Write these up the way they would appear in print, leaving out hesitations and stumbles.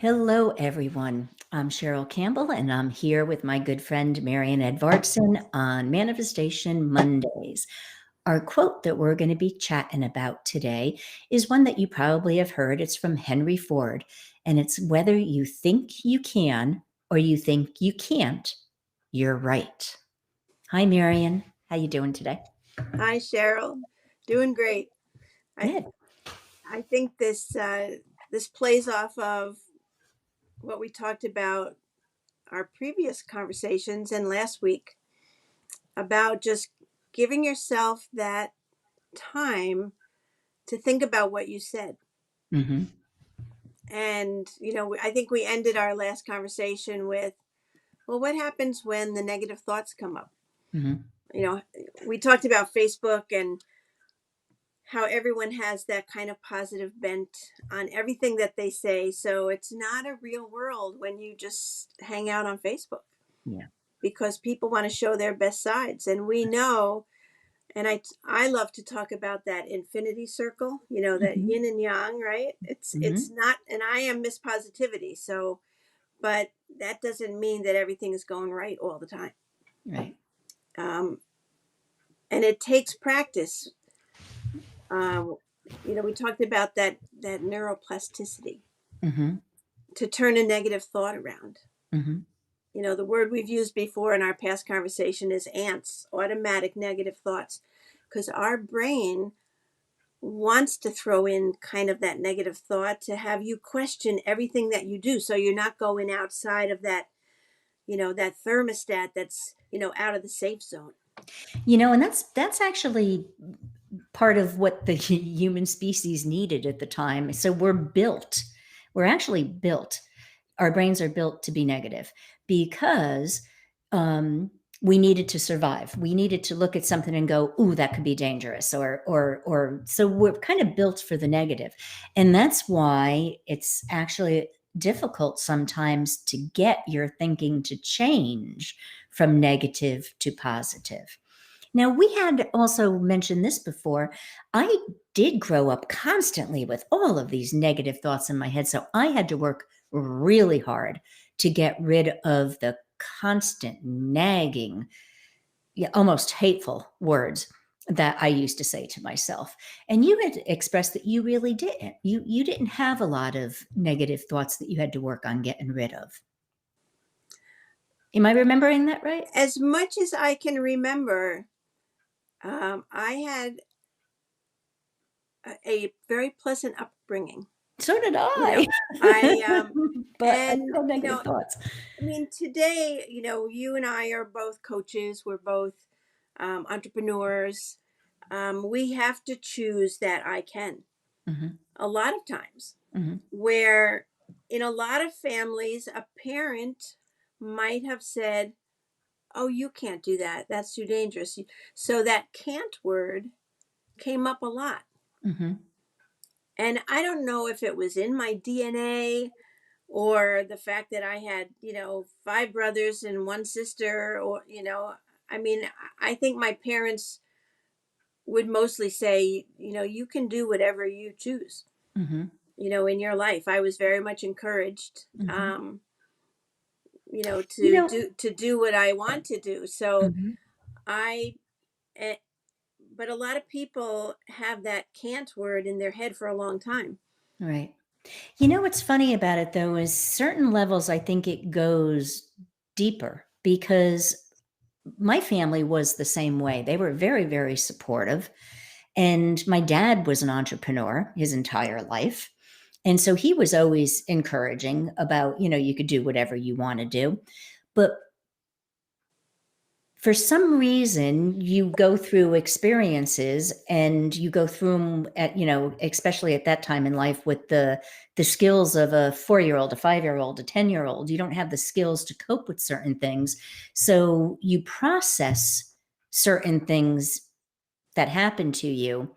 Hello, everyone. I'm Cheryl Campbell, and I'm here with my good friend Marian Edvardson on Manifestation Mondays. Our quote that we're going to be chatting about today is one that you probably have heard. It's from Henry Ford, and it's whether you think you can or you think you can't, you're right. Hi, Marian. How you doing today? Hi, Cheryl. Doing great. I Good. I think this plays off of what we talked about our previous conversations and last week about just giving yourself that time to think about what you said. Mm-hmm. And I think we ended our last conversation with, well, what happens when the negative thoughts come up? Mm-hmm. You know, we talked about Facebook and how everyone has that kind of positive bent on everything that they say. So it's not a real world when you just hang out on Facebook Yeah. because people want to show their best sides. And we know, and I love to talk about that infinity circle, that Mm-hmm. yin and yang, right? It's Mm-hmm. not, and I am Miss Positivity. So, but that doesn't mean that everything is going right all the time. Right. Um, and it takes practice. Um, we talked about that neuroplasticity Mm-hmm. to turn a negative thought around. Mm-hmm. The word we've used before in our past conversation is ants, automatic negative thoughts, because our brain wants to throw in kind of that negative thought to have you question everything that you do. So you're not going outside of that thermostat that's, out of the safe zone. And that's actually part of what the human species needed at the time. So we're actually built. Our brains are built to be negative because we needed to survive. We needed to look at something and go, "Ooh, that could be dangerous," or so we're kind of built for the negative, and that's why it's actually difficult sometimes to get your thinking to change from negative to positive. Now, we had also mentioned this before. I did grow up constantly with all of these negative thoughts in my head. So I had to work really hard to get rid of the constant nagging, yeah, almost hateful words that I used to say to myself. And you had expressed that you really didn't. You didn't have a lot of negative thoughts that you had to work on getting rid of. Am I remembering that right? As much as I can remember, I had a very pleasant upbringing. So did You know, I. I But I and still have negative thoughts. I mean, today, you and I are both coaches. We're both entrepreneurs. We have to choose that I can Mhm, a lot of times, mhm, where in a lot of families, a parent might have said, "Oh, you can't do that. That's too dangerous." So that can't word came up a lot. mhm. And I don't know if it was in my DNA or the fact that I had, five brothers and one sister, or, I mean, I think my parents would mostly say, you can do whatever you choose, Mhm, in your life. I was very much encouraged, mhm. You to know do what I want to do. So Mhm. I, eh, but a lot of people have that can't word in their head for a long time. Right. What's funny about it, though, is certain levels, I think it goes deeper because my family was the same way. They were very, very supportive, and my dad was an entrepreneur his entire life, and so he was always encouraging about, you could do whatever you wanna do, but for some reason you go through experiences and you go through them at especially at that time in life with the skills of a 4-year old, a 5-year old, a 10-year old. You don't have the skills to cope with certain things, so you process certain things that happen to you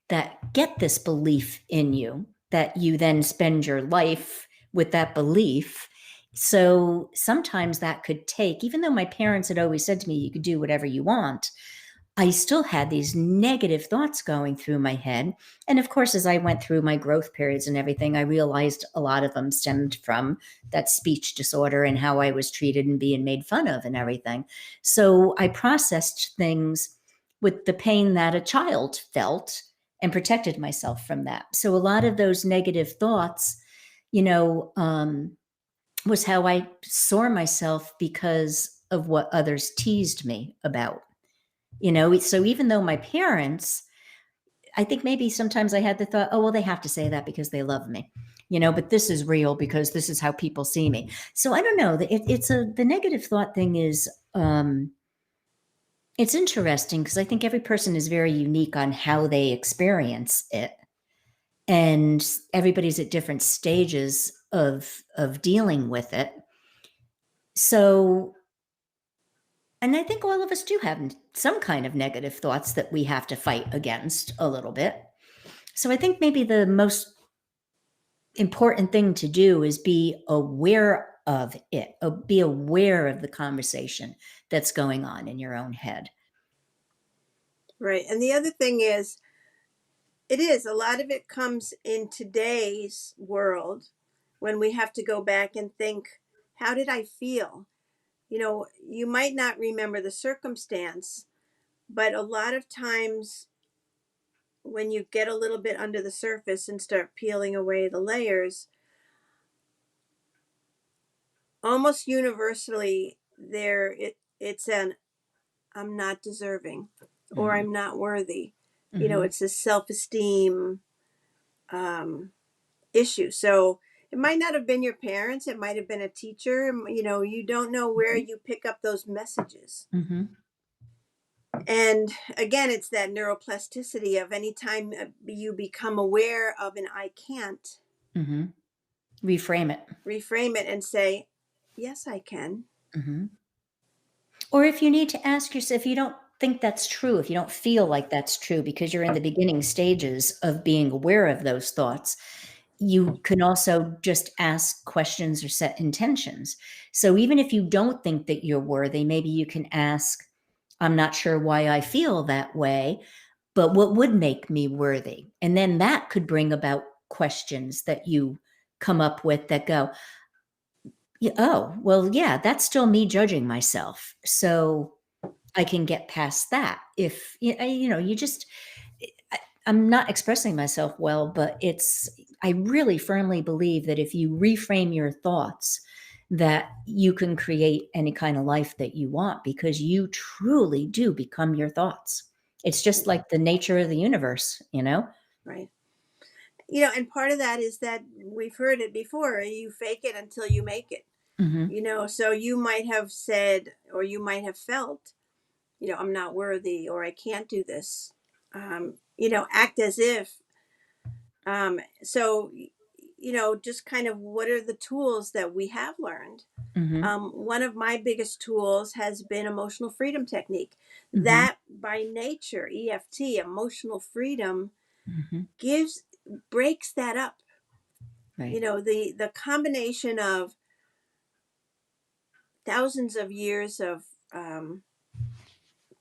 that get this belief in you that you then spend your life with that belief. So sometimes that could take, even though my parents had always said to me, you could do whatever you want, I still had these negative thoughts going through my head. And of course, as I went through my growth periods and everything, I realized a lot of them stemmed from that speech disorder and how I was treated and being made fun of and everything. So I processed things with the pain that a child felt and protected myself from that. So a lot of those negative thoughts, you know, was how I saw myself because of what others teased me about. So even though my parents, I think maybe sometimes I had the thought, oh, well, they have to say that because they love me, but this is real because this is how people see me. So I don't know. The negative thought thing is, it's interesting because I think every person is very unique on how they experience it. And everybody's at different stages of dealing with it. So, and I think all of us do have some kind of negative thoughts that we have to fight against a little bit. So I think maybe the most important thing to do is be aware of it, be aware of the conversation that's going on in your own head. Right. And the other thing is, it is a lot of it comes in today's world when we have to go back and think, how did I feel? You might not remember the circumstance, but a lot of times when you get a little bit under the surface and start peeling away the layers, almost universally it's an I'm not deserving, or Mm-hmm. I'm not worthy. Mm-hmm. It's a self-esteem issue. So it might not have been your parents, it might have been a teacher. You don't know where you pick up those messages. Mm-hmm. And again, it's that neuroplasticity of any time you become aware of an I can't, Mm-hmm. Reframe it. reframe it and say, yes, I can. Mm-hmm. Or if you need to ask yourself, if you don't think that's true, if you don't feel like that's true because you're in the beginning stages of being aware of those thoughts, you can also just ask questions or set intentions. So even if you don't think that you're worthy, maybe you can ask, I'm not sure why I feel that way, but what would make me worthy? And then that could bring about questions that you come up with that go, yeah, oh, well, yeah, that's still me judging myself. So I can get past that. If you just, I'm not expressing myself well, but I really firmly believe that if you reframe your thoughts, that you can create any kind of life that you want because you truly do become your thoughts. It's just like the nature of the universe. Right. And part of that is that we've heard it before, you fake it until you make it. Hmm. So you might have said, or you might have felt, I'm not worthy, or I can't do this. Act as if. So, just kind of what are the tools that we have learned? Hmm. One of my biggest tools has been emotional freedom technique. Hmm. That by nature, EFT, emotional freedom, Hmm. gives breaks that up. Right. The combination of thousands of years of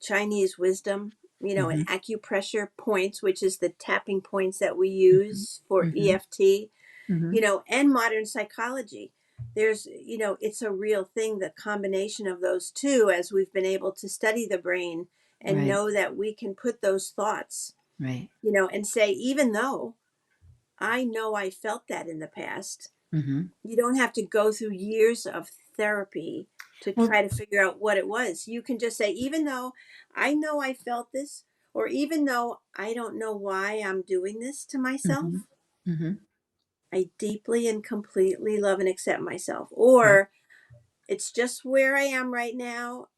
Chinese wisdom, and Hmm. acupressure points, which is the tapping points that we Hmm. use for Hmm. EFT, Hmm. and modern psychology. It's a real thing, the combination of those two, as we've been able to study the brain and Right. know that we can put those thoughts, Right. and say, even though I know I felt that in the past, Hmm. you don't have to go through years of therapy to Well. try to figure out what it was. You can just say, even though I know I felt this, or even though I don't know why I'm doing this to Hmm. myself, Hmm. I deeply and completely love and accept myself. Right. Or it's just where I am right now,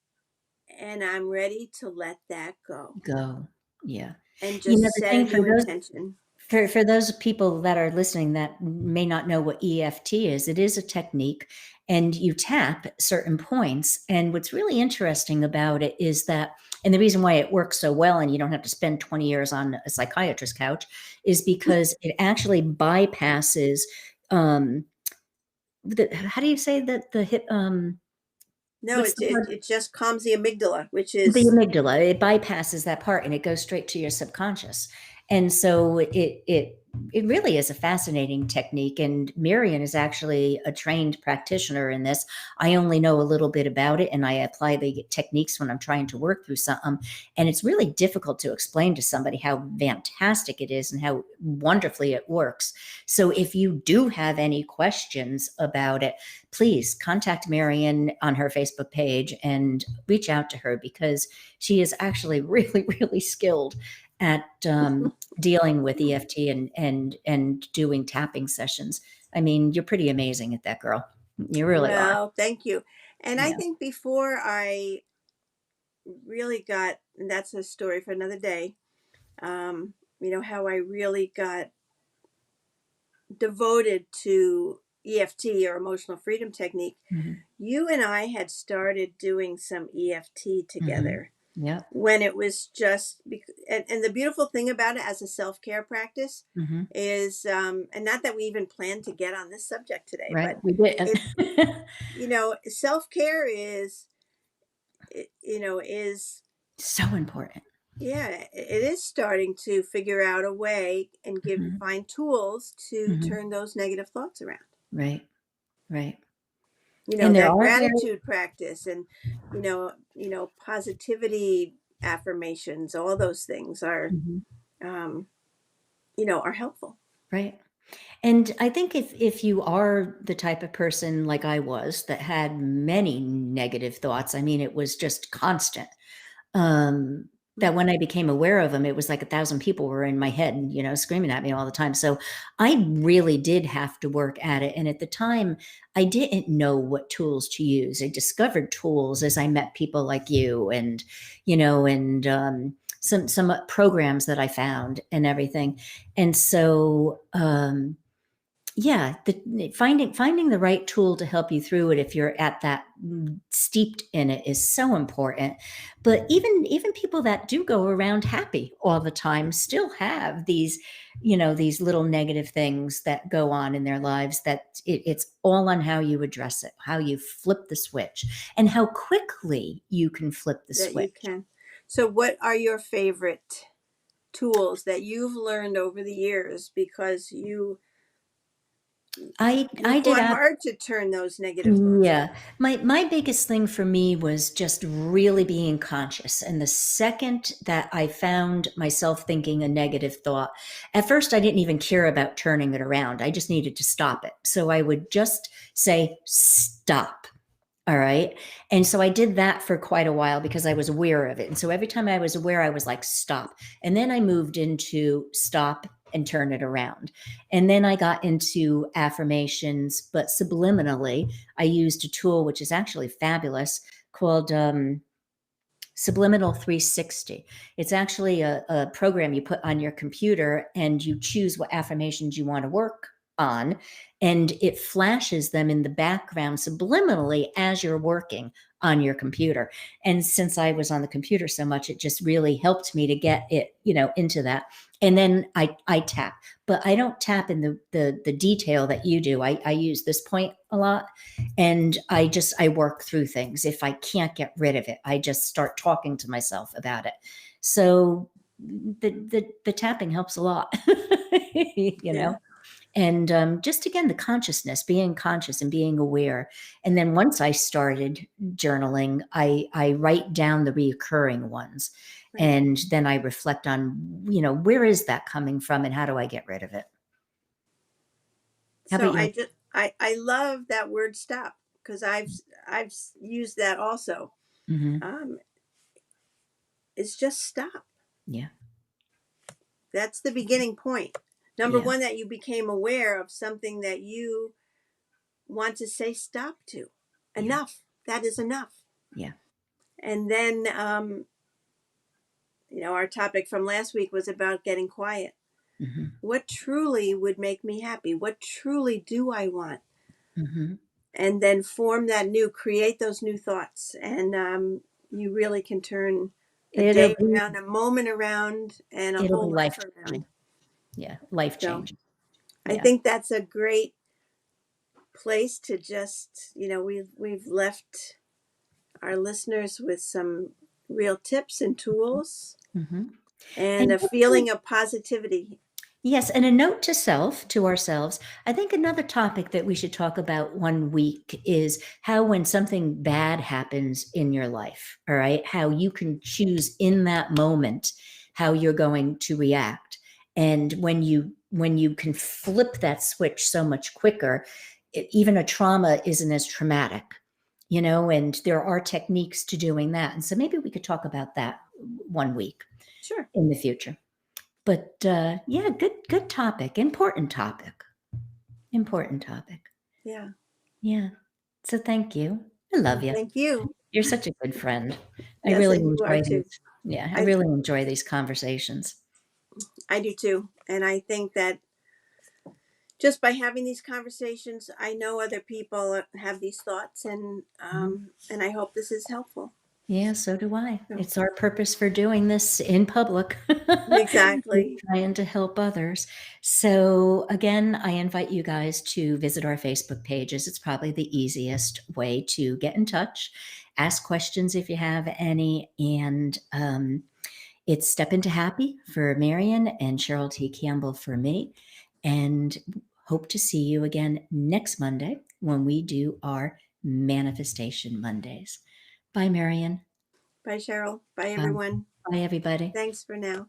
and I'm ready to let that go Go. Yeah. and The just set a thing for new those intention. for those people that are listening that may not know what EFT is, it is a technique and you tap certain points. And what's really interesting about it is that, and the reason why it works so well and you don't have to spend 20 years on a psychiatrist's couch is because it actually bypasses how do you say that the hip No, what's it, the it, word? it just calms the amygdala, which The is amygdala. It bypasses that part and it goes straight to your subconscious. And so it really is a fascinating technique. And Marian is actually a trained practitioner in this. I only know a little bit about it, and I apply the techniques when I'm trying to work through something. And it's really difficult to explain to somebody how fantastic it is and how wonderfully it works. So if you do have any questions about it, please contact Marian on her Facebook page and reach out to her, because she is actually really, really skilled at dealing with EFT and doing tapping sessions. I mean, you're pretty amazing at that, girl. You really are. well, thank you. And I Yeah. think before I really got, and that's a story for another day, how I really got devoted to EFT or emotional freedom technique. Hmm. You and I had started doing some EFT Hmm. together Yeah. when it was just, and the beautiful thing about it as a self-care practice Hmm. is, and not that we even planned to get on this subject today, Right. but We did. it, self-care is, is, So important. yeah, it is starting to figure out a way and Hmm. find tools to Hmm. turn those negative thoughts around. Right. Right. And there That are very. gratitude practice and, positivity affirmations, all those things are, Mhm. um, are helpful. Right. And I think if you are the type of person like I was that had many negative thoughts, I mean, it was just constant. Um, that when I became aware of them, it was like 1,000 people were in my head, screaming at me all the time. So I really did have to work at it. And at the time, I didn't know what tools to use. I discovered tools as I met people like you, and some programs that I found and everything. And so, yeah, finding the right tool to help you through it if you're at that steeped in it is so important. But even people that do go around happy all the time still have these little negative things that go on in their lives, that it's all on how you address it, how you flip the switch, and how quickly you can flip the That you switch. can. So, what are your favorite tools that you've learned over the years because you I did. fought hard to turn those negative thoughts Yeah. around? My biggest thing for me was just really being conscious. And the second that I found myself thinking a negative thought, at first I didn't even care about turning it around. I just needed to stop it. So I would just say, stop. All right. And so I did that for quite a while because I was aware of it. And so every time I was aware, I was like, stop. And then I moved into stop and turn it around. And then I got into affirmations, but subliminally, I used a tool which is actually fabulous called Subliminal 360. It's actually a program you put on your computer and you choose what affirmations you want to work on, and it flashes them in the background subliminally as you're working on your computer. And since I was on the computer so much, it just really helped me to get it, into that. And then I tap, but I don't tap in the detail that you do. I use this point a lot, and I work through things. If I can't get rid of it, I just start talking to myself about it. So the tapping helps a lot. you Yeah. know and just again, the consciousness, being conscious and being aware. And then once I started journaling, I write down the reoccurring ones, Right. and then I reflect on, where is that coming from and how do I get rid of it? How So about you? I love that word stop because I've used that also. Hmm. Um, it's just stop. Yeah. That's the beginning point. Number Yeah. one, that you became aware of something that you want to say stop to. Yeah. Enough. That is enough. Yeah. And then, our topic from last week was about getting quiet. Hmm. What truly would make me happy? What truly do I want? Hmm. And then create those new thoughts. And you really can turn a It'll day be around, a moment around, and a it'll be whole life life around. changing. Yeah, life So changing. I Yeah. think that's a great place to just, we've left our listeners with some real tips and tools Hmm. and And a feeling of positivity. yes, and a note to self, to ourselves. I think another topic that we should talk about one week is how, when something bad happens in your life, all right, how you can choose in that moment how you're going to react. And when you can flip that switch so much quicker, even a trauma isn't as traumatic, and there are techniques to doing that. And so maybe we could talk about that one week Sure. in the future. But yeah, good topic, important topic, important topic. Yeah. Yeah. So thank you. I love And you. thank you. You're such a good friend. I Yes, really and you are enjoy too. these. Yeah, I I really enjoy these conversations. I do too. And I think that just by having these conversations, I know other people have these thoughts, Mhm. and I hope this is helpful. Yeah, so do I. So, It's our purpose for doing this in public. We're exactly. trying to help others. So, again, I invite you guys to visit our Facebook pages. It's probably the easiest way to get in touch, ask questions if you have any, and it's Step Into Happy for Marion and Cheryl T. Campbell for me. And hope to see you again next Monday when we do our Manifestation Mondays. Bye, Marion. Bye, Cheryl. Bye, Bye. everyone. Bye, everybody. Thanks for now.